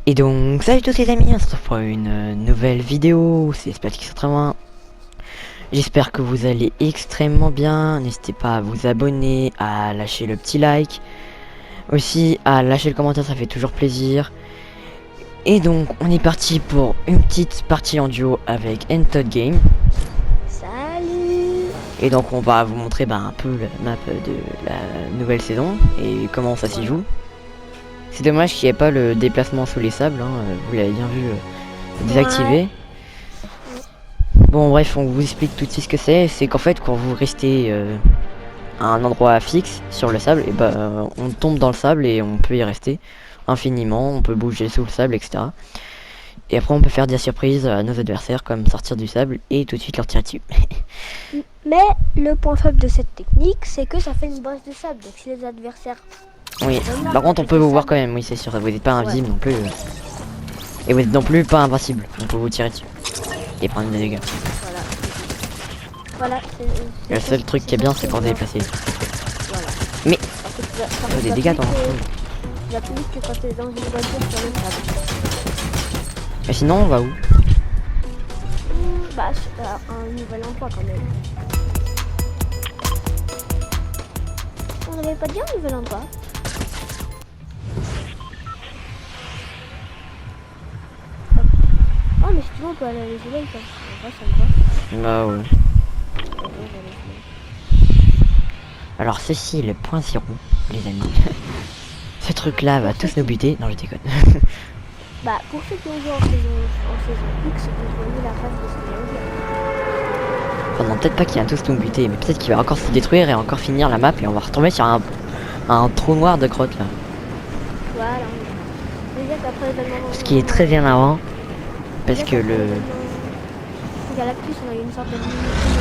Et donc, salut tous les amis, on se retrouve pour une nouvelle vidéo, c'est Splatix81. J'espère que vous allez extrêmement bien, n'hésitez pas à vous abonner, à lâcher le petit like, aussi à lâcher le commentaire, ça fait toujours plaisir. Et donc, on est parti pour une petite partie en duo avec Entoad Game. Salut. Et donc, on va vous montrer un peu la map de la nouvelle saison et comment ça s'y joue. C'est dommage qu'il n'y ait pas le déplacement sous les sables, hein, vous l'avez bien vu désactivé. Ouais. Bon bref, on vous explique tout de suite ce que c'est qu'en fait quand vous restez à un endroit fixe sur le sable, et on tombe dans le sable et on peut y rester infiniment, on peut bouger sous le sable, etc. Et après on peut faire des surprises à nos adversaires comme sortir du sable et tout de suite leur tirer dessus. Mais le point faible de cette technique, c'est que ça fait une base de sable. Donc si les adversaires... Oui, par contre on peut vous voir quand même, oui c'est sûr, vous n'êtes pas invisible non plus. Et vous n'êtes non plus pas invincible, on peut vous tirer dessus. Et prendre des dégâts. Voilà. Le seul truc qui est bien c'est pour se déplacer. Voilà. Mais Ça fait des dégâts, toi. Il y a plus vite que quand t'es dans une voiture sur le sable. mais sinon on va où? Bah, un nouvel emploi quand même. On n'avait pas dit un nouvel emploi. Oh mais si tu veux on peut aller à les ça. Ça me va. Bah ouais. Alors ceci est le point zéro, les amis. Ce truc là va tous nous buter. Non je déconne. Bah pour ceux qui ont joué en saison X, vous voyez la phase de ce qu'il y a. Enfin non, peut-être pas qu'il va tous nous buter, mais peut-être qu'il va encore se détruire et encore finir la map et on va retomber sur un trou noir de crotte là. Voilà. C'est-à-dire qu'après l'événement... Ce qui est très bien avant. Parce que le... Galactus, on a eu une sorte de mini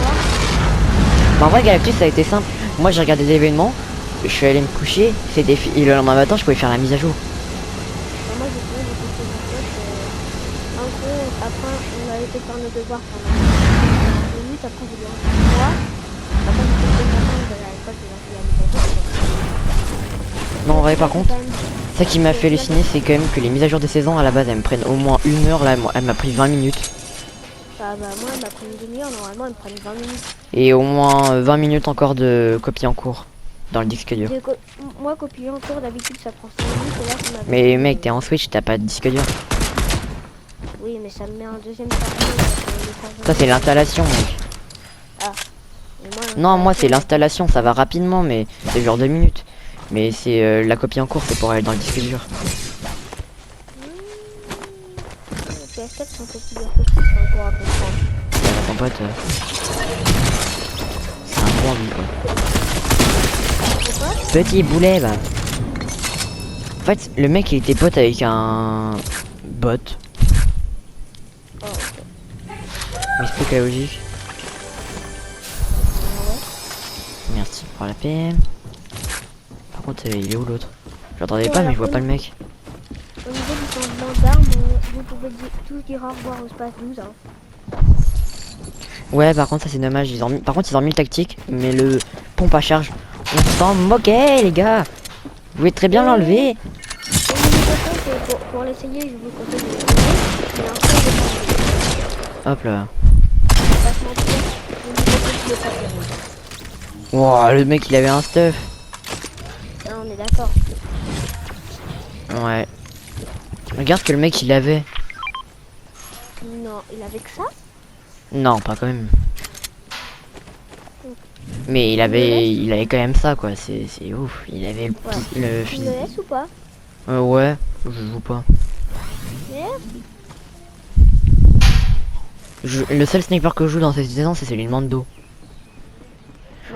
noir. Bah, en vrai Galactus ça a été simple. Moi j'ai regardé l'événement, je suis allé me coucher, et le lendemain matin je pouvais faire la mise à jour. Moi j'ai fait un peu, après on a été faire nos devoirs pendant 10 minutes, après j'ai dû rentrer chez moi. Après j'ai fait le matin, j'allais à l'école, j'ai fait la mise à jour. Non en vrai par contre, ça qui m'a fait halluciner c'est quand même que les mises à jour des saisons à la base elles me prennent au moins 1 heure, là elle m'a pris 20 minutes. Bah moi elle m'a pris une demi-heure, normalement elle me prend 20 minutes. Et au moins 20 minutes encore de copie en cours dans le disque dur. Moi copier en cours d'habitude ça prend 5 minutes et là ça m'a... Mais mec t'es en Switch, t'as pas de disque dur. Oui mais ça me met un deuxième serveur. Ça c'est l'installation mec. Ah. Non moi c'est l'installation, ça va rapidement mais c'est genre 2 minutes. Mais c'est la copie en cours, c'est pour aller dans le disque dur. PS4 sont copie dur que c'est encore à comprendre. Ton pote, c'est un bon ami quoi. Petit boulet bah. En fait le mec il était pote avec un bot. Oh, ok. Mais explique la logique. Merci pour la PM. Par contre il est où l'autre? J'entendais pas mais je vois pas le mec. Au niveau du changement d'arme, vous pouvez tous dire au revoir au space 12. Hein. Ouais par contre ça c'est dommage, par contre ils ont mis le tactique, mais le pompe à charge, on s'en moquait les gars. Vous pouvez très bien l'enlever. Pour l'essayer, je vous conseille de l'essayer. Hop là. Wow, le mec il avait un stuff. Ah, on est d'accord. Ouais. Regarde ce que le mec il avait. Non, il avait que ça? Non, pas quand même. Mais il avait quand même ça quoi, c'est ouf. Il avait le Tu le laisses ou pas? ouais, je joue pas. Le seul sniper que je joue dans cette saison c'est celui de Mando.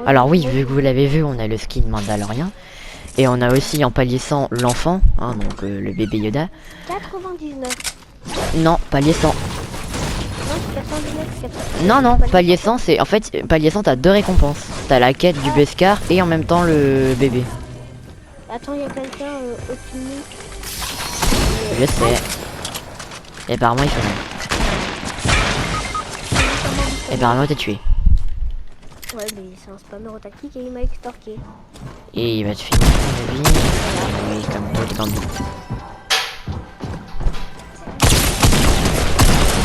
Alors oui, vu que vous l'avez vu, on a le skin Mandalorian. Et on a aussi en palier 100 l'enfant, hein, donc le bébé Yoda. 99. Non, palier 100. Non, c'est 99. Non, palier 100 c'est... En fait, palier 100 t'as 2 récompenses. T'as la quête du Beskar et en même temps le bébé. Attends, il y a quelqu'un au-dessus de nous. Je sais. Et apparemment il fait mal. Et apparemment t'es tué. Ouais, mais c'est un spammer tactique et il m'a extorqué. Et il va te finir ton vie. Oui, comme toi t'es dans le but.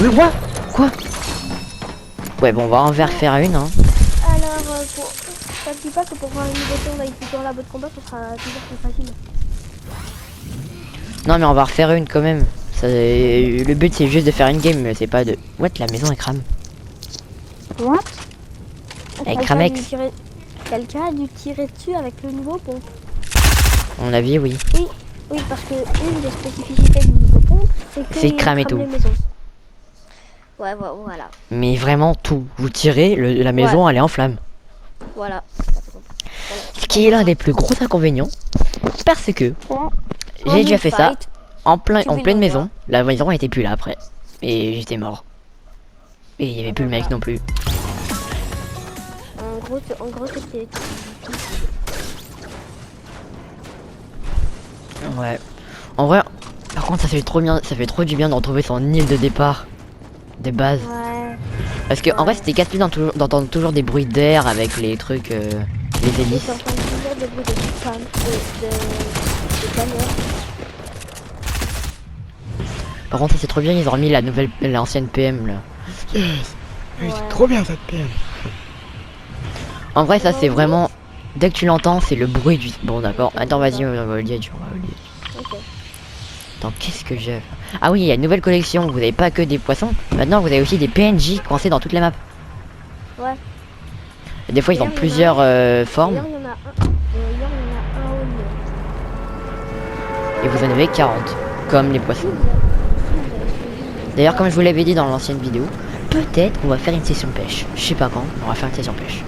Mais quoi? Ouais, bon, on va en faire une, hein. Alors, ça ne dit pas que pour voir une nouveauté, on aille plutôt en labo de combat, ce sera toujours plus facile. Non, mais on va refaire une quand même. Ça, le but, c'est juste de faire une game, c'est pas de... What, la maison, elle crame. What? Elle cramex. Quelqu'un a dû tirer dessus avec le nouveau pompe. On a vu, oui. Oui, parce que une des spécificités du nouveau pompe, c'est que C'est cramer tout. les maisons. Ouais, voilà. Mais vraiment tout. Vous tirez, la maison, elle est en flammes. Voilà. Ce qui est l'un des plus gros inconvénients, parce que j'ai déjà fait ça en pleine maison. La maison était plus là après. Et j'étais mort. Et il n'y avait plus le mec non plus. En gros c'était... Ouais. En vrai, par contre, ça fait trop bien, ça fait trop du bien de retrouver son île de départ. De base. Ouais. Parce que en vrai, c'était casse-pied d'entendre toujours des bruits d'air avec les trucs, les hélices. Des bruits de camions. Par contre, ça c'est trop bien, ils ont remis l'ancienne PM là. Yes. Oui, c'est trop bien cette PM. En vrai, ça c'est vraiment, dès que tu l'entends, c'est le bruit du... Bon d'accord, attends, vas-y, on va le dire. Ok. Attends, qu'est-ce que j'ai? Ah oui, il y a une nouvelle collection, vous avez pas que des poissons, maintenant vous avez aussi des PNJ coincés dans toutes les maps. Ouais. Et des fois, ils ont plusieurs formes. D'ailleurs, il y en a un au lieu. Et vous en avez 40, comme les poissons. D'ailleurs, comme je vous l'avais dit dans l'ancienne vidéo, peut-être on va faire une session pêche. Je sais pas quand, on va faire une session pêche.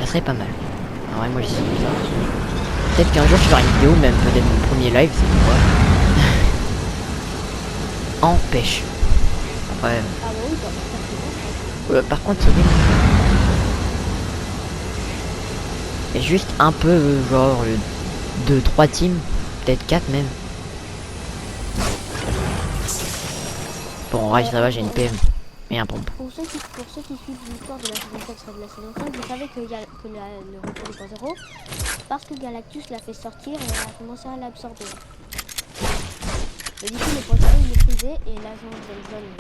Ça serait pas mal. Ah ouais, moi je dis ça. Peut-être qu'un jour je ferai une vidéo, même peut-être mon premier live, c'est quoi. En pêche. Ouais. Par contre, c'est bien. Et juste un peu, genre, 2-3 teams. Peut-être 4 même. Bon, en vrai, ça va, j'ai une PM. Et un pompe. Pour ceux qui suivent l'histoire de la saison 7 de la saison 5, vous savez que, le retour du 0, parce que Galactus l'a fait sortir et a commencé à l'absorber. Et du coup, le point 0 il est prisé et l'agent Zelzone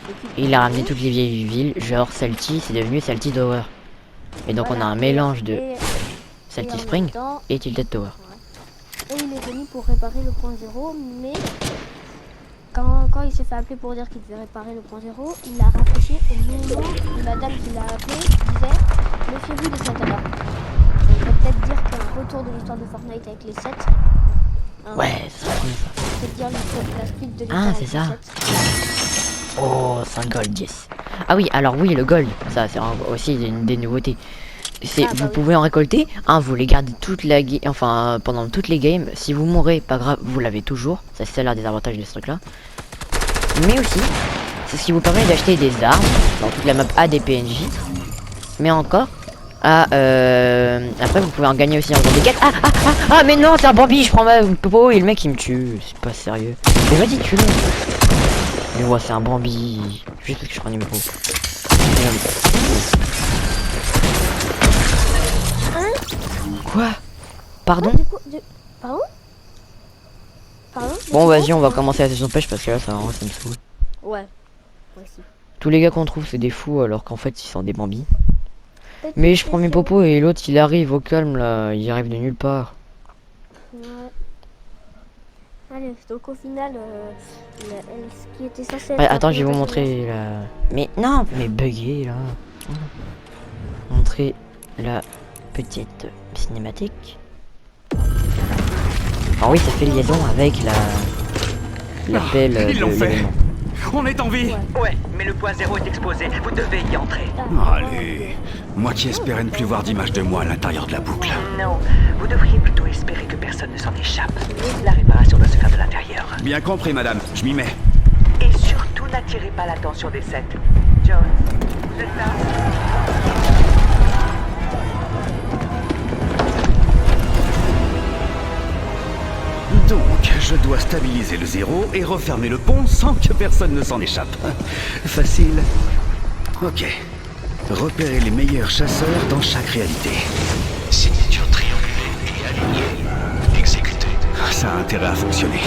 qui il a ramené toutes les vieilles villes, genre Salty, c'est devenu Salty Tower. Et donc voilà, on a un mélange de Salty Spring et Tilted Tower. Et il est venu pour réparer le point 0, mais quand il s'est fait appeler pour dire qu'il devait réparer le point 0, il a rafraîchi au moment où la dame qui l'a appelé disait « Méfiez-vous de cette alarme ». On peut peut-être dire qu'un retour de l'histoire de Fortnite avec les 7. Ouais, ça serait ça. C'est dire la suite de l'histoire. Ah, c'est ça. Oh, 5 gold, yes. Ah oui, alors oui, le gold, ça c'est aussi une des nouveautés. Vous pouvez en récolter, vous les gardez toute la pendant toutes les games. Si vous mourrez, pas grave, vous l'avez toujours. Ça c'est l'un des avantages de ce truc là. Mais aussi, c'est ce qui vous permet d'acheter des armes dans toute la map à des PNJ. Mais encore, après vous pouvez en gagner aussi en faisant des quêtes. Ah mais non, c'est un Bambi, je prends ma popo et le mec il me tue. C'est pas sérieux. Mais vas-y, tue-le. Mais ouais, c'est un Bambi. Juste parce que je prends mes popo. Quoi? Pardon? Pardon? Bon, vas-y, on va commencer la session pêche parce que là, ça me saoule. Ouais. Aussi. Tous les gars qu'on trouve, c'est des fous alors qu'en fait, ils sont des bambis. Mais je prends mes popos et l'autre, il arrive au calme là, il arrive de nulle part. Ouais. Allez, donc au final, ce qui était censé être... Ouais, attends, je vais vous montrer la... Mais non, mais bugué là. Montrer la petite cinématique. Alors oui, ça fait liaison avec l'appel de l'événement. On est en vie. Ouais, mais le point 0 est exposé, vous devez y entrer. Allez, moi qui espérais ne plus voir d'image de moi à l'intérieur de la boucle. Non, vous devriez plutôt espérer que personne ne s'en échappe. La réparation doit se faire de l'intérieur. Bien compris, madame, je m'y mets. Et surtout, n'attirez pas l'attention des 7. John, c'est ça? Donc, je dois stabiliser le 0 et refermer le pont sans que personne ne s'en échappe. Facile. Ok. Repérer les meilleurs chasseurs dans chaque réalité. Signature triangulée et alignée. Exécutée. Ça a intérêt à fonctionner.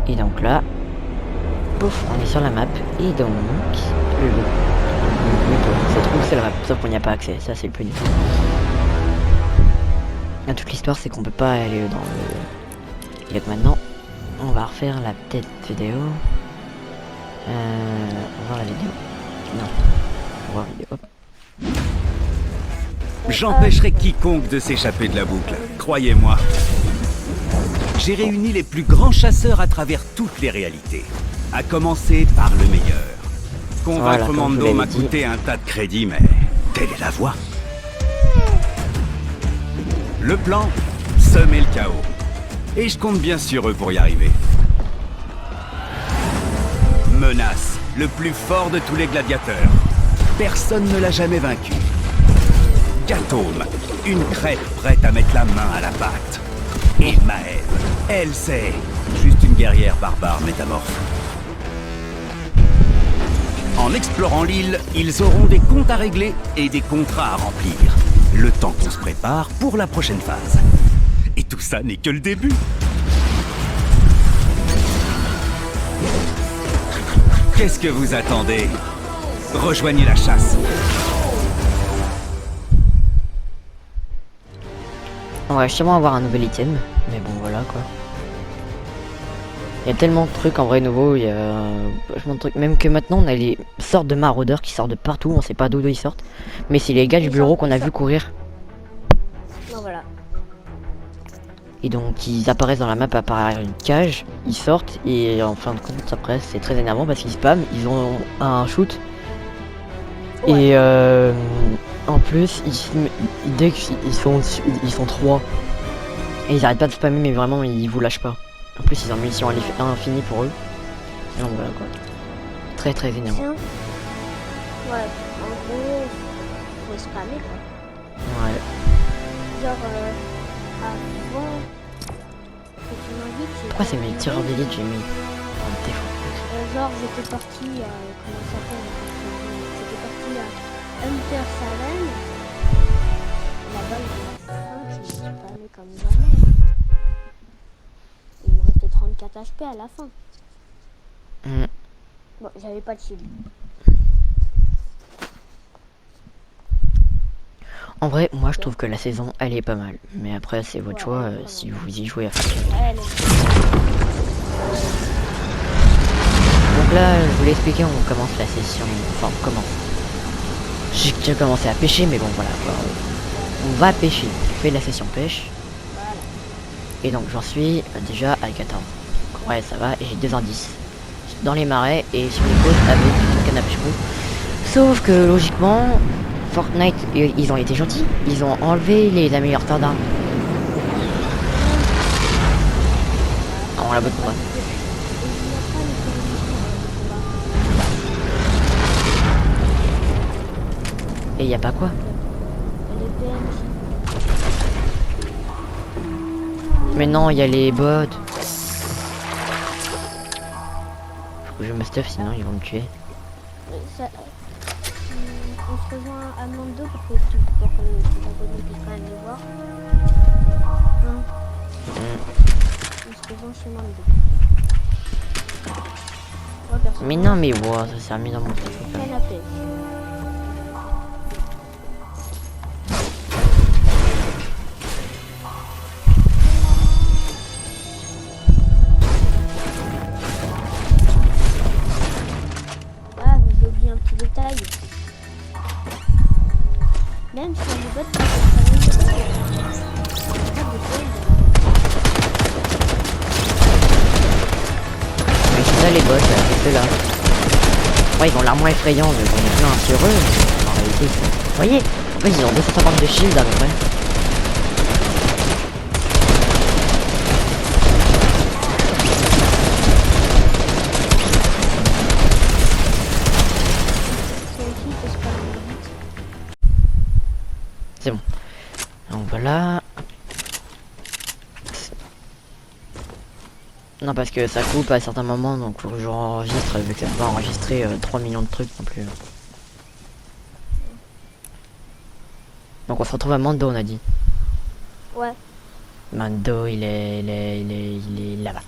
Et donc là, pouf, on est sur la map. Et donc, ça se trouve c'est la map, sauf qu'on n'y a pas accès. Ça c'est le plus nul. Là, toute l'histoire c'est qu'on peut pas aller dans le... Et donc maintenant, on va refaire la petite vidéo. On va voir la vidéo. Non, on va voir la vidéo. Hop. J'empêcherai quiconque de s'échapper de la boucle, croyez-moi. J'ai réuni les plus grands chasseurs à travers toutes les réalités. À commencer par le meilleur. Voilà, Convaincre comme Mando vous l'avez m'a dit. coûté un tas de crédits, mais telle est la voie. Le plan, semer le chaos. Et je compte bien sur eux pour y arriver. Menace, le plus fort de tous les gladiateurs. Personne ne l'a jamais vaincu. Gatome, une crêpe prête à mettre la main à la pâte. Et Maëve, elle c'est juste une guerrière barbare métamorphe. En explorant l'île, ils auront des comptes à régler et des contrats à remplir. Le temps qu'on se prépare pour la prochaine phase. Et tout ça n'est que le début. Qu'est-ce que vous attendez? Rejoignez la chasse. On va justement avoir un nouvel item, mais bon voilà quoi. Il y a tellement de trucs en vrai nouveaux, il y a vachement de trucs. Même que maintenant on a les sortes de maraudeurs qui sortent de partout, on sait pas d'où ils sortent. Mais c'est les gars du bureau qu'on a vu courir. Non, voilà. Et donc ils apparaissent dans la map à part une cage, ils sortent et en fin de compte après c'est très énervant parce qu'ils spamment, ils ont un shoot. Ouais. Et en plus dès qu'ils sont 3 et ils arrêtent pas de spammer mais vraiment ils vous lâchent pas. En plus ils ont munitions infinie pour eux. Et donc voilà quoi. Très très énervant. Tiens. Ouais, en gros, faut spammer quoi. Ouais. Genre, avant que tu m'invites, j'ai Pourquoi c'est mes fait tireurs une d'élite j'ai mis en défaut? genre, j'étais parti à. Comment ça s'appelle? J'étais parti à Hunter Salem. Là-bas, il y en a 5, je me suis spammé comme jamais. Il me restait 34 HP à la fin. Bon, j'avais pas de shield. En vrai moi je trouve que la saison elle est pas mal. Mais après c'est votre Ouais, choix elle est pas si mal. vous y jouez à fond. Ouais, elle est- Donc là, je voulais expliquer, on commence la session. Enfin, on commence. J'ai déjà commencé à pêcher, mais bon, voilà. Quoi. On va pêcher. Je fais la session pêche. Voilà. Et donc, j'en suis déjà à 14. Ouais, ça va. Et j'ai 2 indices. Dans les marais et sur les côtes avec une canne à pêche pro. Sauf que, logiquement, Fortnite, ils ont été gentils. Ils ont enlevé les amélioreurs d'armes. Ah, on la botte pas. Et y a pas quoi. Les PNJ. Mais non, il y a les bots. Faut que je me stuff, sinon ils vont me tuer. On se rejoint à Mando pour que tu t'abonnes puisses quand même les voir. Hein. On se rejoint chez Mando. Moi, personnellement, Mais non, mais wow, ça s'est remis dans mon téléphone. canne à pêche. Ah, mais j'ai oublié un petit détail. Même sur les bottes, tu peux travailler Mais c'est ça les bots, là, c'est ceux-là. Ouais, ils ont l'arme moins effrayante, mais on est plein sur eux. En réalité, vous voyez, en fait, ils ont 250 de shield à peu près. aussi parce qu'on est vite. C'est bon. là. Non, parce que ça coupe à certains moments, donc faut que je enregistre, vu que ça peut pas enregistrer 3 millions de trucs non plus. Donc on se retrouve à Mando, on a dit. Ouais. Mando, il est là-bas.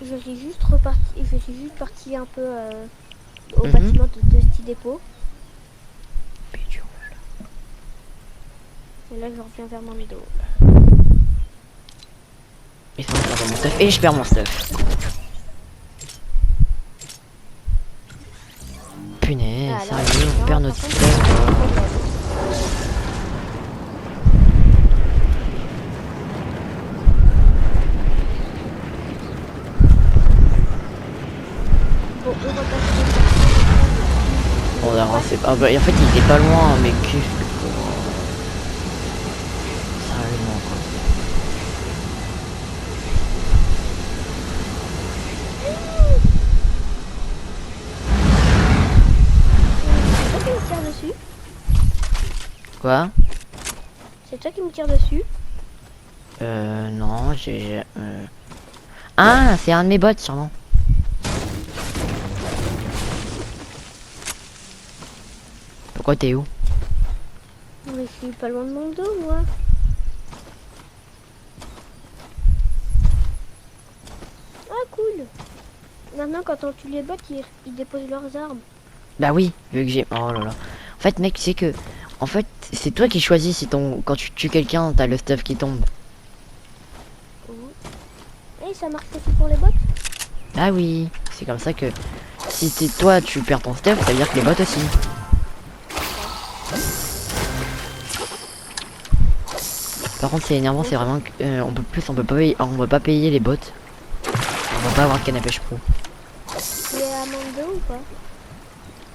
Je suis juste reparti. Je suis juste parti un peu au Mhm. bâtiment de Dusty Depot. Et là, je reviens vers Mando. Et ça, je perds mon stuff. Et je perds mon stuff. Punaise, Ah, là, sérieux, on non, perd par notre contre, stuff. Bon, on va passer. Bon, d'accord, c'est pas. Ah bah, en fait, il était pas loin, mais qu'est-ce que. Sérieusement, quoi. C'est toi qui me tire dessus? Quoi? C'est toi qui me tire dessus? Non, Ah, c'est un de mes bots, sûrement. Pourquoi t'es où? Mais je suis pas loin de Mando, moi. Ah, cool. Maintenant, quand on tue les bots, ils déposent leurs armes. Bah oui, vu que j'ai. Oh là là. En fait, mec, tu sais que. En fait, c'est toi qui choisis si ton. Quand tu tues quelqu'un, t'as le stuff qui tombe. Et ça marche aussi pour les bots? Ah oui, c'est comme ça que. Si c'est toi, tu perds ton stuff, ça veut dire que les bots aussi. Par contre, c'est énervant, c'est vraiment que. On peut pas payer les bots. On va pas avoir de canne à pêche pro. Tu es à Mando ou pas?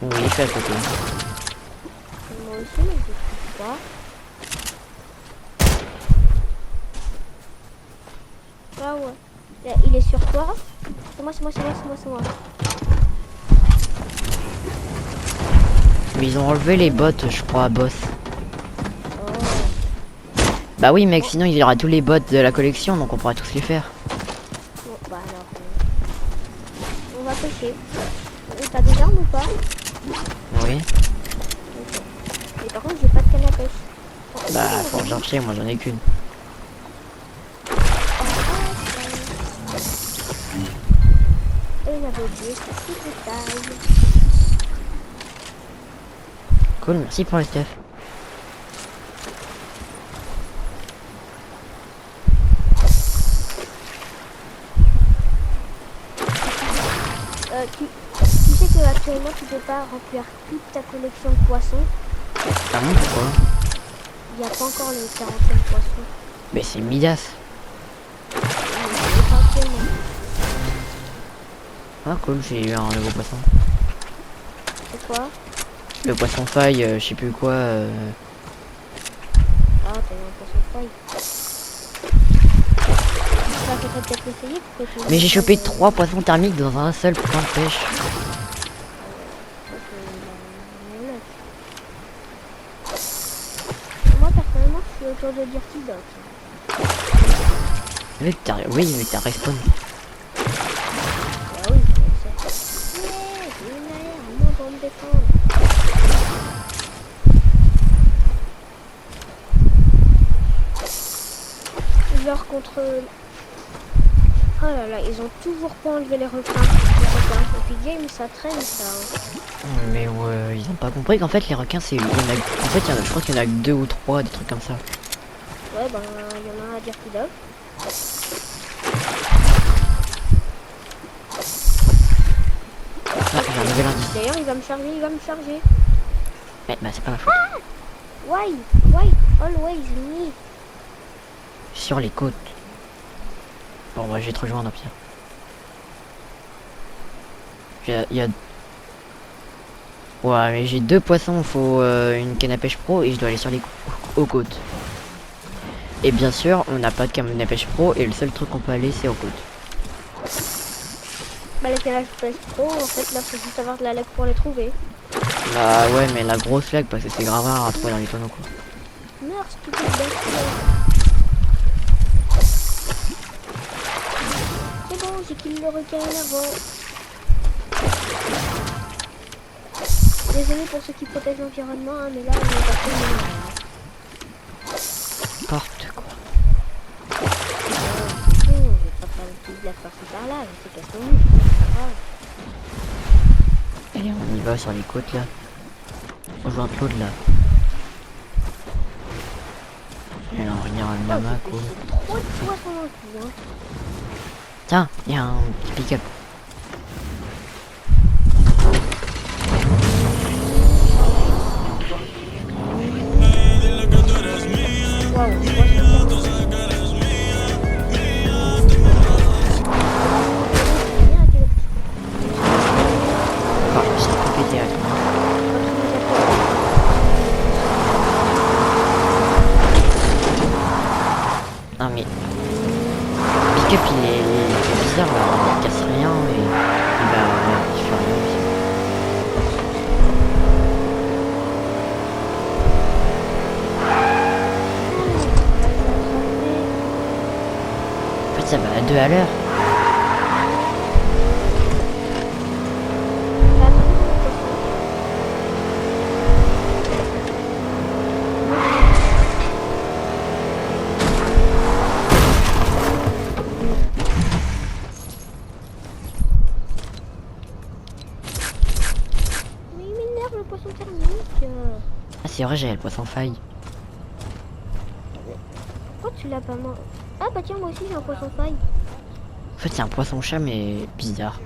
Oui, je suis à côté. Moi aussi, mais je trouve pas. Ah ouais. Là, il est sur toi. C'est moi, c'est moi, c'est moi, c'est moi, c'est moi. Mais ils ont enlevé les bots, je crois, à boss. Oh. Bah oui, mec, sinon il y aura tous les bots de la collection, donc on pourra tous les faire. Bon, bah alors. On va pêcher. T'as des armes ou pas? Oui. Ok. Mais par contre, j'ai pas de canne à pêche. Bah, faut en chercher, moi j'en ai qu'une. Et j'avais oublié ce petit détail. Cool, merci pour le stuff. Tu sais que actuellement tu peux pas remplir toute ta collection de poissons. Ah bon, pourquoi? Il n'y a pas encore les 45 poissons. Mais c'est Midas. Mais pas actuellement. Ah cool, j'ai eu un nouveau poisson. C'est quoi? Le poisson faille, je sais plus quoi. Ah, t'as eu un poisson faille. Ça faudrait peut-être essayer pour que tu... Mais j'ai chopé 3 poissons thermiques dans un seul point de pêche. Moi personnellement je suis autour de Dirty Dog. Oui, mais t'as respawn. Ah oui, c'est ça. Yeah, j'ai une alerte, moi pour me défendre. Genre contre... Oh là là, ils ont toujours pas enlevé les requins. Les requins. Et puis game, ça traîne ça. Mais ouais, ils ont pas compris qu'en fait les requins c'est. En fait, je crois qu'il y en a que 2 ou 3, des trucs comme ça. Ouais, ben il y en a un à Dirty Dog. Ah, j'ai un nouvel indice. D'ailleurs, il va me charger, il va me charger. Mais bah, c'est pas ma faute. Why? Why? Always me. Sur les côtes. Bon, bah, je vais te rejoindre au pire. Il y a... Ouais, mais j'ai 2 poissons, il faut une canne à pêche pro et je dois aller sur les aux côtes. Et bien sûr, on n'a pas de canne à pêche pro et le seul truc qu'on peut aller, c'est aux côtes. Bah, les canages pêche pro, en fait, là, faut juste avoir de la lag pour les trouver. Bah ouais, mais la grosse lag parce que c'est grave rare à trouver dans les tonneaux quoi. Meurs, stupide bête. j'ai kill le requin avant. Désolé pour ceux qui protègent l'environnement, hein, mais là on est pas très loin. N'importe quoi. C'est bon, je vais pas faire une petite blague par-ci par-là, je sais qu'elles sont nues, c'est pas grave. Allez, on y va sur les côtes là. On joue un Claude là. Et là, on regarde le lama quoi. Trop de poissons dans le coup, hein. Tiens, il y a un petit pick-up. Waouh, Oh, j'ai tout pété avec moi. Non mais... Pick-up il est bizarre là, il casse rien et il fait rien aussi. En fait ça va à 2 à l'heure. Mais il m'énerve le poisson thermique. Ah c'est vrai, j'avais le poisson faille. Pourquoi tu l'as pas mangé? Ah bah tiens, moi aussi j'ai un poisson faille. En fait c'est un poisson chat mais bizarre.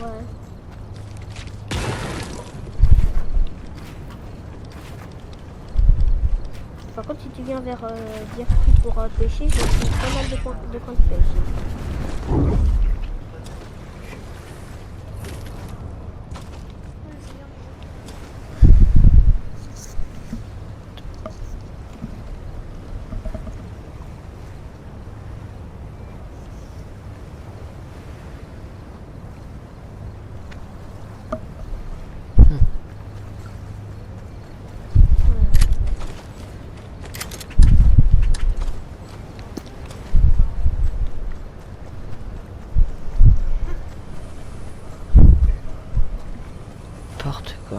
Ouais. Par contre, si tu viens vers Dirty pour pêcher, je trouve pas mal de coins de pêche. N'importe quoi.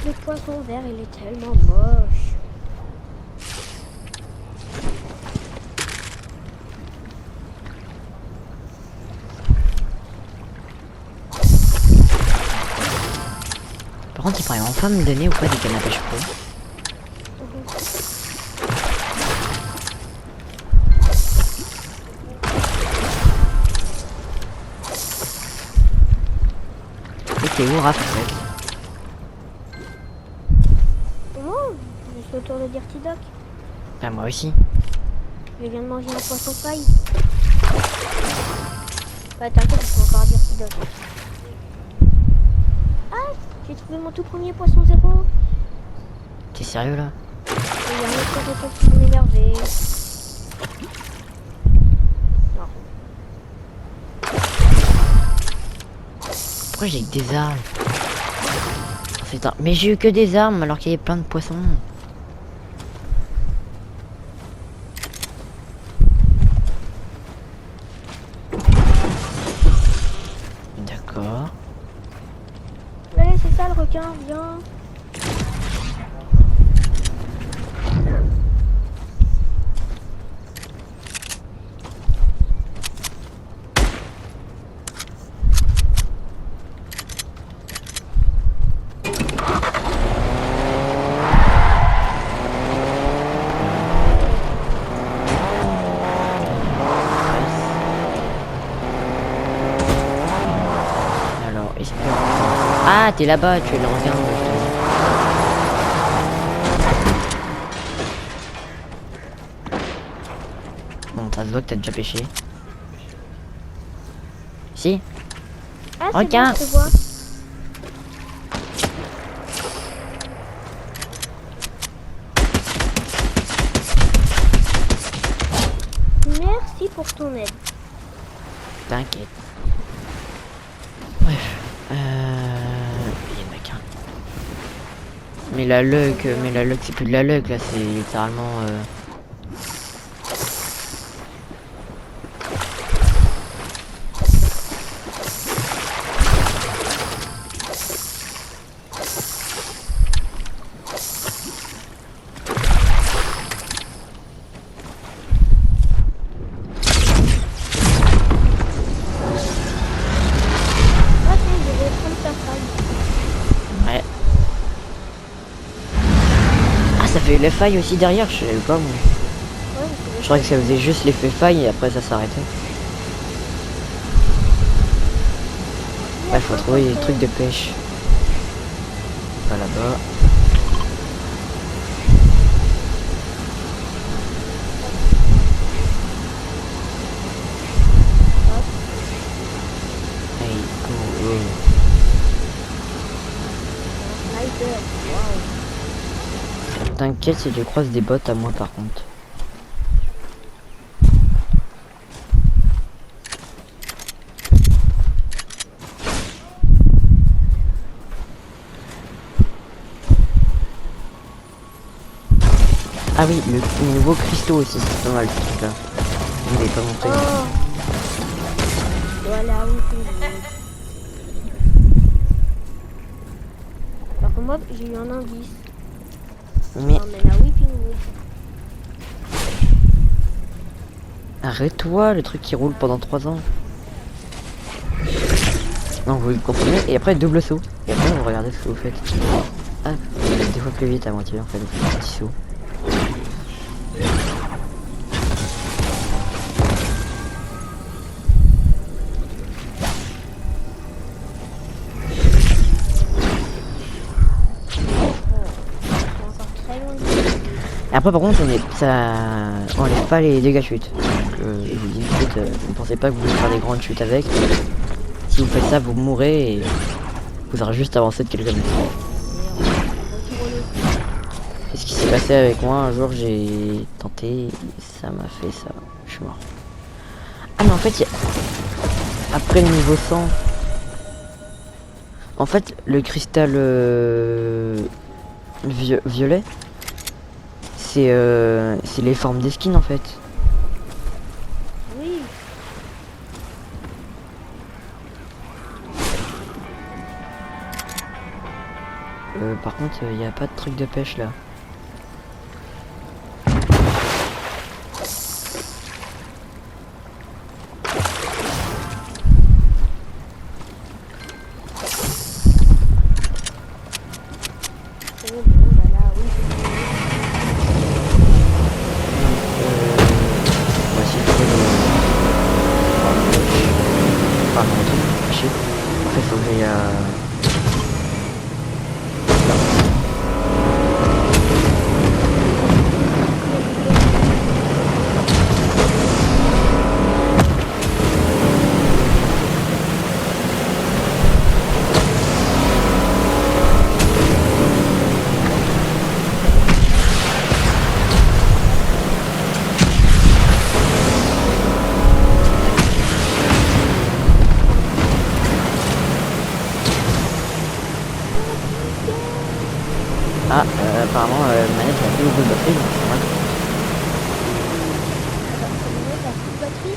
Le poisson vert, il est tellement moche. Par contre il pourrait enfin me donner ou pas des cannes à pêche pro. Et t'es où Raph en fait? Oh, je suis autour de Dirty Dock. Bah moi aussi. Je viens de manger un poisson paille. Bah t'inquiète, je peux encore à Dirty Dock. Ah, j'ai trouvé mon tout premier poisson zéro. T'es sérieux là? Et il y a un autre requin qui s'est énervé. Non. Pourquoi j'ai que des armes? Putain, mais j'ai eu que des armes alors qu'il y avait plein de poissons. D'accord. Allez, c'est ça le requin, viens. Alors, espère. Ah, t'es là-bas, tu es le requin. Bon, ça se voit que t'as déjà pêché. Si. Ah, c'est Requin. bon, je te vois. Merci pour ton aide. T'inquiète. Bref. Il y en a qu'un. Mais la luck c'est plus de la luck là, c'est littéralement Ah, tiens, je vais prendre ta faille. ouais. Ah, ça fait les failles aussi derrière, je savais pas moi. Ouais, Je croyais que ça faisait juste l'effet faille et après ça s'arrêtait. Ouais, faut trouver des trucs de pêche. Pas là-bas. Hey, go, go. Sniper. Waouh. T'inquiète si tu croises des bots à moi par contre. Ah oui, le nouveau cristaux aussi, c'est pas mal ce truc là. Je ne l'ai pas montré. Oh. Voilà, oui, c'est bon. Par contre, moi, j'ai eu un indice. Mais On emmène à Whipping Wood. arrête-toi, le truc qui roule pendant 3 ans. Non, vous le comprenez, et après double saut. Et après vous regardez ce que vous faites. Ah, vous allez 2 fois plus vite à moitié en fait, vous faites un petit saut. C'est encore très loin d'ici. Et après par contre ça enlève pas les dégâts chute. Donc je vous dis tout de suite, ne pensez pas que vous pouvez faire des grandes chutes avec. Si vous faites ça vous mourrez et vous aurez juste avancé de quelques mètres. C'est ce qui s'est passé avec moi un jour, j'ai tenté, ça m'a fait ça, je suis mort. Ah mais en fait après le niveau 100, en fait le cristal violet, c'est les formes des skins en fait. Oui. Par contre il n'y a pas de truc de pêche là. Oh, là, là, oui. Voici le truc enfin non, le truc pêché. En fait faut que j'aille à... Ah, apparemment, manette a plus beaucoup de batterie, donc c'est vrai. Attends, ta manette a plus de batterie.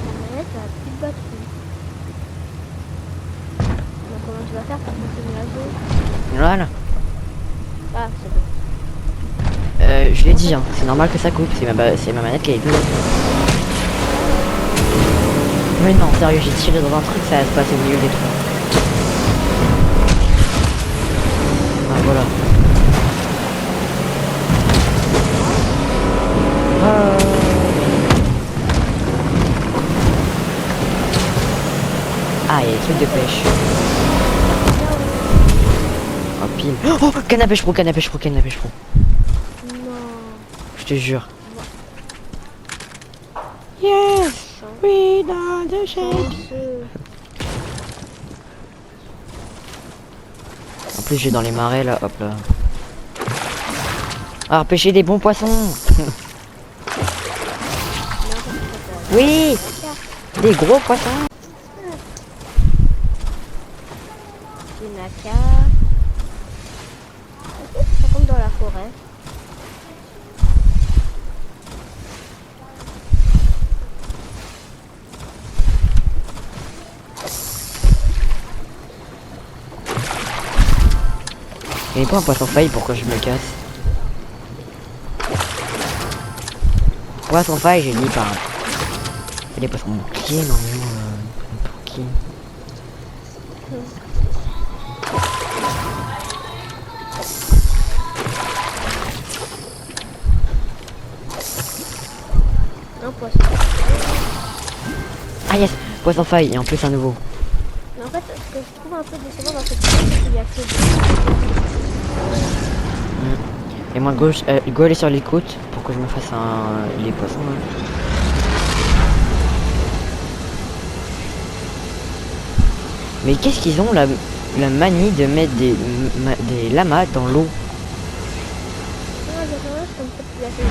Ta manette a plus de batterie. Donc comment tu vas faire pour continuer à jouer? Voilà. Ah, c'est bon. Je l'ai dit, hein, c'est normal que ça coupe, c'est ma manette qui est plus. Mais non, sérieux, j'ai tiré dans un truc, ça se passe au milieu des trous. Ah, voilà. Ah, il y a des trucs de pêche. Oh, pile. Oh, canne à pêche pro, canne à pêche pro, canne à pêche pro. Non. Je te jure. Yes! We are the shape. En plus, j'ai dans les marais là, hop là. Ah, pêcher des bons poissons. Oui, des gros poissons. C'est caca. Ok, ça tombe dans la forêt. Il n'est pas un poisson faille, pourquoi je me casse? Poisson faille, j'ai dit par. Il y a des poissons boucliers, normalement. Pour qui? Un poisson. Ah yes, poisson faille, et en plus un nouveau. Mais en fait, ce que je trouve un peu décevant dans cette vidéo, c'est qu'il y a que deux. Et moi, go aller sur les côtes pour que je me fasse les poissons. Là. Mais qu'est-ce qu'ils ont la manie de mettre des lamas dans l'eau? Ah, j'ai rien, comme ça, tu l'as fait.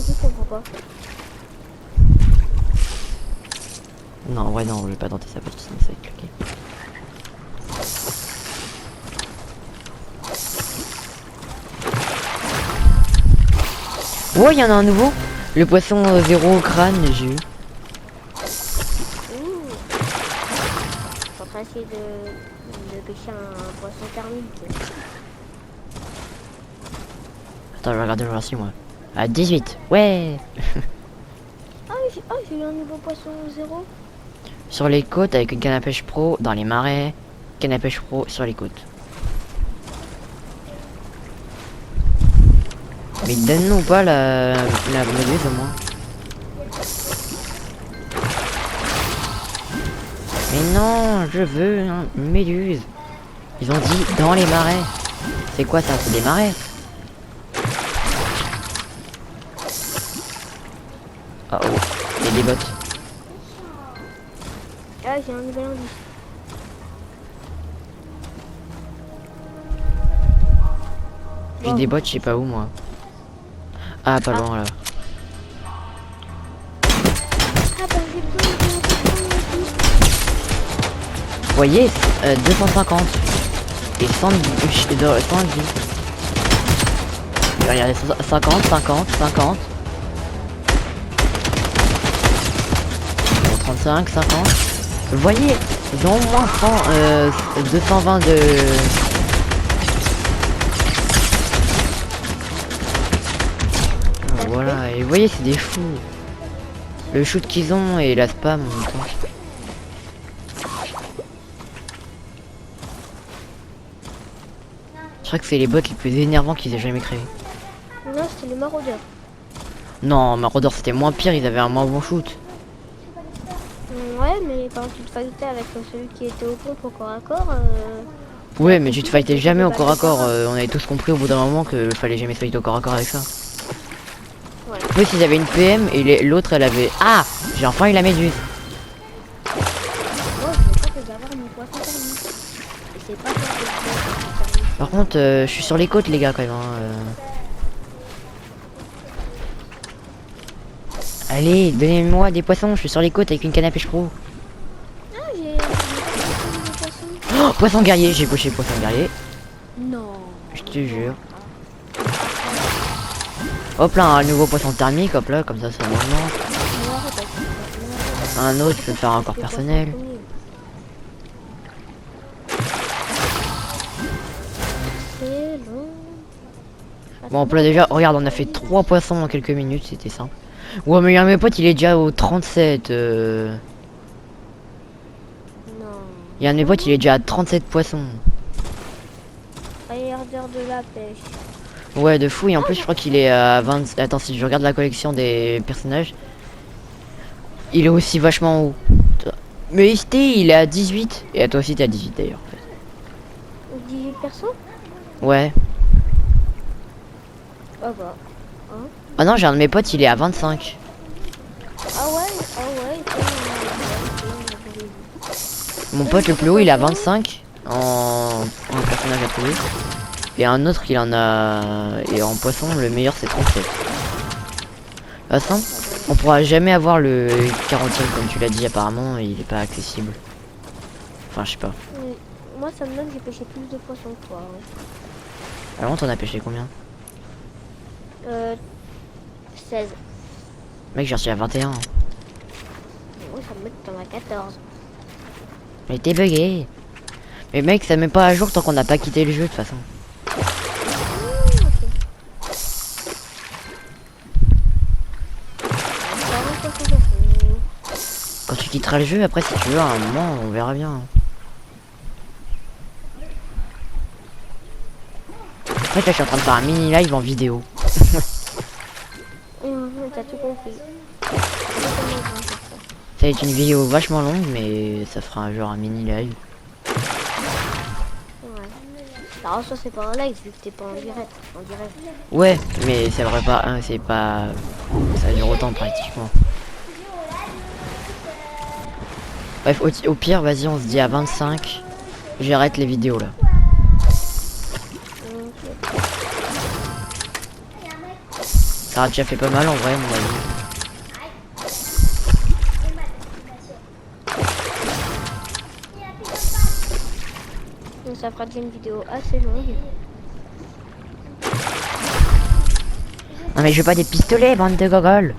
Je comprends pas. Non, en vrai, non, je vais pas tenter ça parce que sinon ça va être claqué. Oh, il y en a un nouveau. Le poisson zéro crâne, j'ai eu. Je suis en train d'essayer de pêcher un poisson thermique. Attends, je vais regarder le racisme, moi. À 18, ouais. J'ai eu un nouveau poisson zéro. Sur les côtes avec une canne à pêche pro dans les marais. Canne à pêche pro sur les côtes. Mais donne-nous pas la méduse au moins. Mais non, je veux une méduse. Ils ont dit dans les marais. C'est quoi ça? C'est des marais? Oh oh, il y a des bottes. Ah, j'ai un nouvel indice. J'ai des bottes, je sais pas où moi. Ah, pas loin là. Ah bah j'ai besoin de Vous voyez, 250 et 110. Regardez, 50, 50, 50. 35, 50. Vous voyez, ils ont au moins 220 de... Ah, voilà, et vous voyez, c'est des fous. Le shoot qu'ils ont et la spam en même temps. Je crois que c'est les bots les plus énervants qu'ils aient jamais créés. Non, c'était les maraudeurs. Non, Marauder c'était moins pire, ils avaient un moins bon shoot. Ouais, mais quand tu te fightais avec celui qui était au contre au corps à corps, Ouais, mais tu te fightais jamais au corps à corps. On avait tous compris au bout d'un moment que fallait jamais se fighter au corps à corps avec ça. Ouais. En plus, ils avaient une PM et l'autre elle avait. Ah, j'ai enfin eu la méduse. moi je veux pas que d'avoir mon poisson thermique. Et c'est pas ça que je veux. Par contre, je suis sur les côtes, les gars, quand même. Allez, donnez-moi des poissons. Je suis sur les côtes avec une canne à pêche pro. Ah, j'ai des poissons. Oh, poisson guerrier, j'ai coché poisson guerrier. Non. Je te jure. Hop là, un nouveau poisson thermique, hop là, comme ça, c'est un moment. Un autre, je peux le faire encore personnel. C'est long. Bon, là déjà, regarde, on a fait 3 poissons en quelques minutes, c'était simple. Ouais, mais il y a mes potes, il est déjà au 37. Non. Il y a un de mes potes, il est déjà à 37 poissons. Tryharder de la pêche. Ouais, de fou, et en plus, je crois qu'il est à 20. Attends, si je regarde la collection des personnages, il est aussi vachement haut. Mais ST, il est à 18. Et à toi aussi, t'es à 18 d'ailleurs. En fait. 18 persos. Ouais. Ah bah. Ah non, j'ai un de mes potes, il est à 25. Ah ouais. Mon pote le plus haut, il est à 25 en personnage à trouver. Et un autre, il en a. Et en poisson, le meilleur, c'est 37. De toute façon, on pourra jamais avoir le 40e, comme tu l'as dit, apparemment, il est pas accessible. Enfin, je sais pas. Moi, ça me donne que j'ai pêché plus de poissons que toi. Ouais. Alors, t'en as pêché combien? 16. Mec, j'ai reçu à 21. Oui, ça me met que t'en as 14. Mais t'es bugué. Mais mec, ça met pas à jour tant qu'on n'a pas quitté le jeu de toute façon. Quand tu quitteras le jeu, après si tu veux, à un moment, on verra bien. En fait, là, je suis en train de faire un mini live en vidéo. T'as tout compris. Ça va être une vidéo vachement longue, mais ça fera un genre un mini live. Ouais. Alors ça c'est pas un live vu que t'es pas en direct. Ouais, mais ça devrait pas, hein, c'est pas, ça dure autant pratiquement. Bref, au pire, vas-y, on se dit à 25. J'arrête les vidéos là. Ça a déjà fait pas mal en vrai, mon avis. Donc ça fera déjà une vidéo assez longue. Non mais je veux pas des pistolets, bande de gogoles.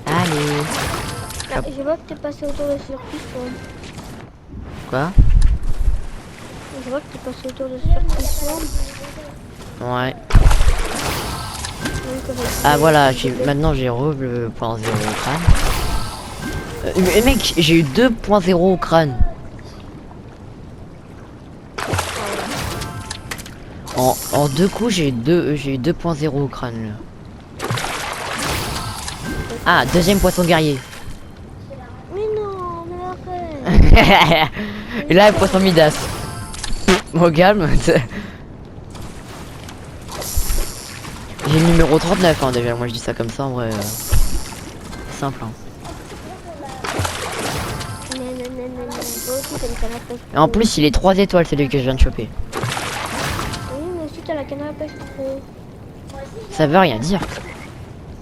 Allez. Ah, je vois que t'es passé autour de ce piston. Quoi? Je vois que t'es passé autour de ce piston. Ouais. Ah voilà, maintenant j'ai le point 0 au crâne. Mais mec, j'ai eu 2.0 au crâne. En deux coups, j'ai eu 2.0 au crâne là. Ah, deuxième poisson guerrier. Mais non, mais arrête. Et là, le poisson Midas. Au calme. J'ai le numéro 39 hein, déjà, moi je dis ça comme ça en vrai. Simple hein. Et en plus il est 3 étoiles celui que je viens de choper. Oui mais aussi t'as la canne à pêche pro. Ça veut rien dire.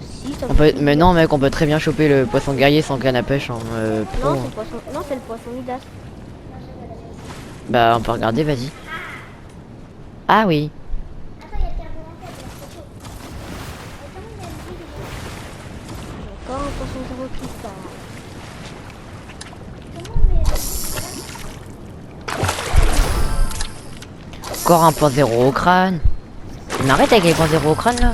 Si, ça On peut, mais non mec, on peut très bien choper le poisson guerrier sans canne à pêche en pro. Non, c'est le poisson Midas. Bah on peut regarder, vas-y. Ah oui. Encore un poisson zéro qui part. Encore un point 0 au crâne. On arrête avec les points 0 au crâne là.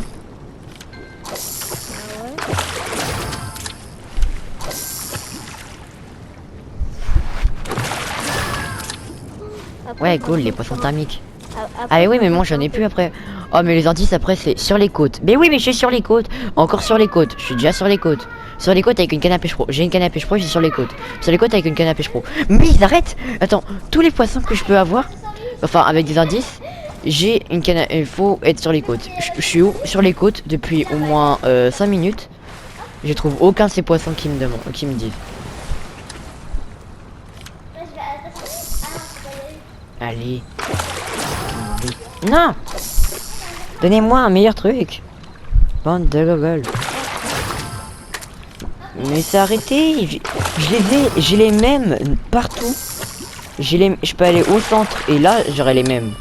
Ouais cool, les poissons thermiques. Ah mais oui mais moi j'en ai plus après. Oh mais les indices après c'est sur les côtes. Mais oui mais je suis sur les côtes. Encore sur les côtes. Je suis déjà sur les côtes. Sur les côtes avec une canne à pêche pro. J'ai une canne à pêche pro, je suis sur les côtes. Sur les côtes avec une canne à pêche pro. Mais ils arrêtent. Attends, tous les poissons que je peux avoir, enfin avec des indices, j'ai une canne à... Il faut être sur les côtes. Je suis où sur les côtes depuis au moins 5 minutes. Je trouve aucun de ces poissons qui me demandent, qui me disent. Allez. Oui. Non. Donnez-moi un meilleur truc. Bande de gogoles. Mais c'est arrêté. J'ai les mêmes partout. Je peux aller au centre et là j'aurai les mêmes.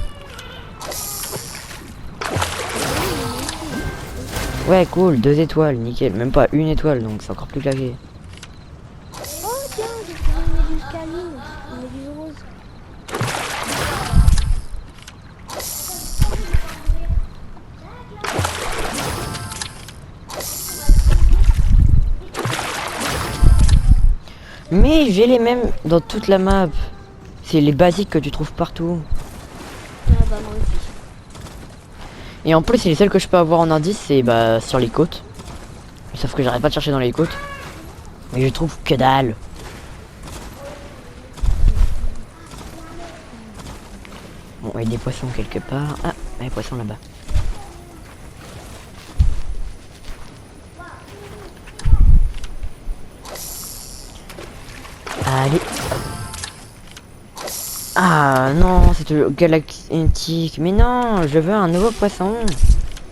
Ouais cool, 2 étoiles, nickel. Même pas 1 étoile donc c'est encore plus claqué. Oh tiens, j'ai trouvé une méduse canine, une méduse rose. Mais j'ai les mêmes dans toute la map. C'est les basiques que tu trouves partout. Ah bah moi aussi. Et en plus c'est les seuls que je peux avoir en indice, c'est bah sur les côtes. Sauf que j'arrête pas de chercher dans les côtes. Mais je trouve que dalle. Bon, il y a des poissons quelque part. Ah, il y a des poissons là-bas. Allez. Ah non, c'est le galactique. Mais non, je veux un nouveau poisson.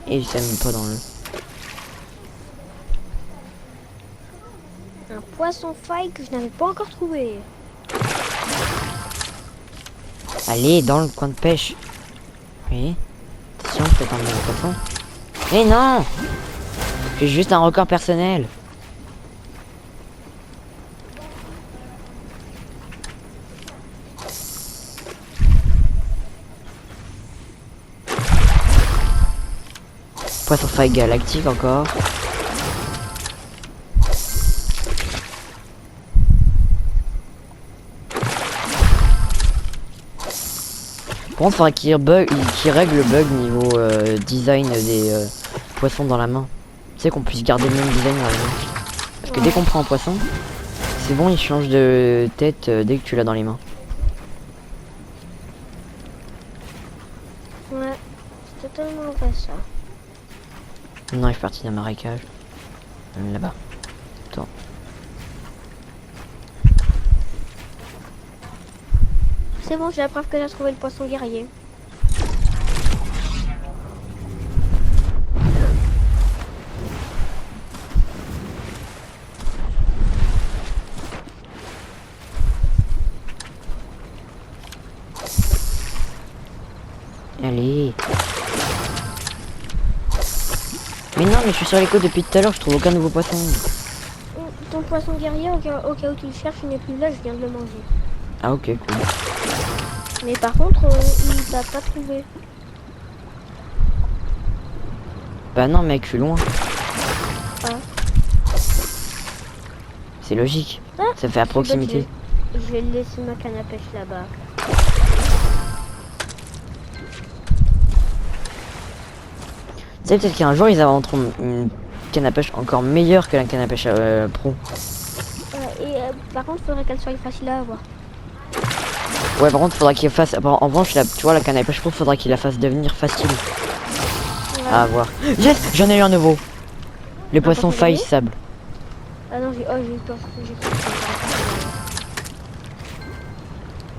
Et ça me pas dans le... poisson faille que je n'avais pas encore trouvé. Allez, dans le coin de pêche. Oui. Attention, peut-être un nouveau poisson. Eh non! J'ai juste un record personnel. Poisson faille galactique encore. Par contre, faudrait qu'il règle le bug niveau design des poissons dans la main. Tu sais qu'on puisse garder le même design dans la main. Parce que dès qu'on prend un poisson, c'est bon, il change de tête dès que tu l'as dans les mains. Ouais, c'est totalement vrai ça. Non, il est parti d'un marécage. Là-bas. Attends. C'est bon, j'ai la preuve que j'ai trouvé le poisson guerrier. Allez. Mais non, mais je suis sur les côtes depuis tout à l'heure, je trouve aucun nouveau poisson. Ton poisson guerrier, au cas où tu le cherches, il n'est plus là, je viens de le manger. Ah ok, cool. Mais par contre, il t'a pas trouvé. Bah non mec, je suis loin. Ah. C'est logique. Ah, Ça fait à proximité. Je vais laisser ma canne à pêche là-bas. Tu sais peut-être qu'un jour ils inventeront une canne à pêche encore meilleure que la canne à pêche pro. Par contre, il faudrait qu'elle soit facile à avoir. Ouais, par contre faudra qu'il fasse. En revanche, tu vois la canne à pêche pro, faudra qu'il la fasse devenir facile Ouais. à avoir. Yes, j'en ai eu un nouveau. Le poisson poisson faille guerrier sable. Ah non, j'ai eu peur. J'ai cru que c'était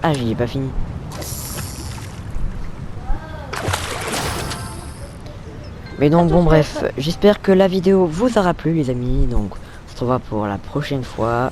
Ah, j'y ai pas fini. Mais donc bon bref, j'espère que la vidéo vous aura plu les amis. Donc on se revoit pour la prochaine fois.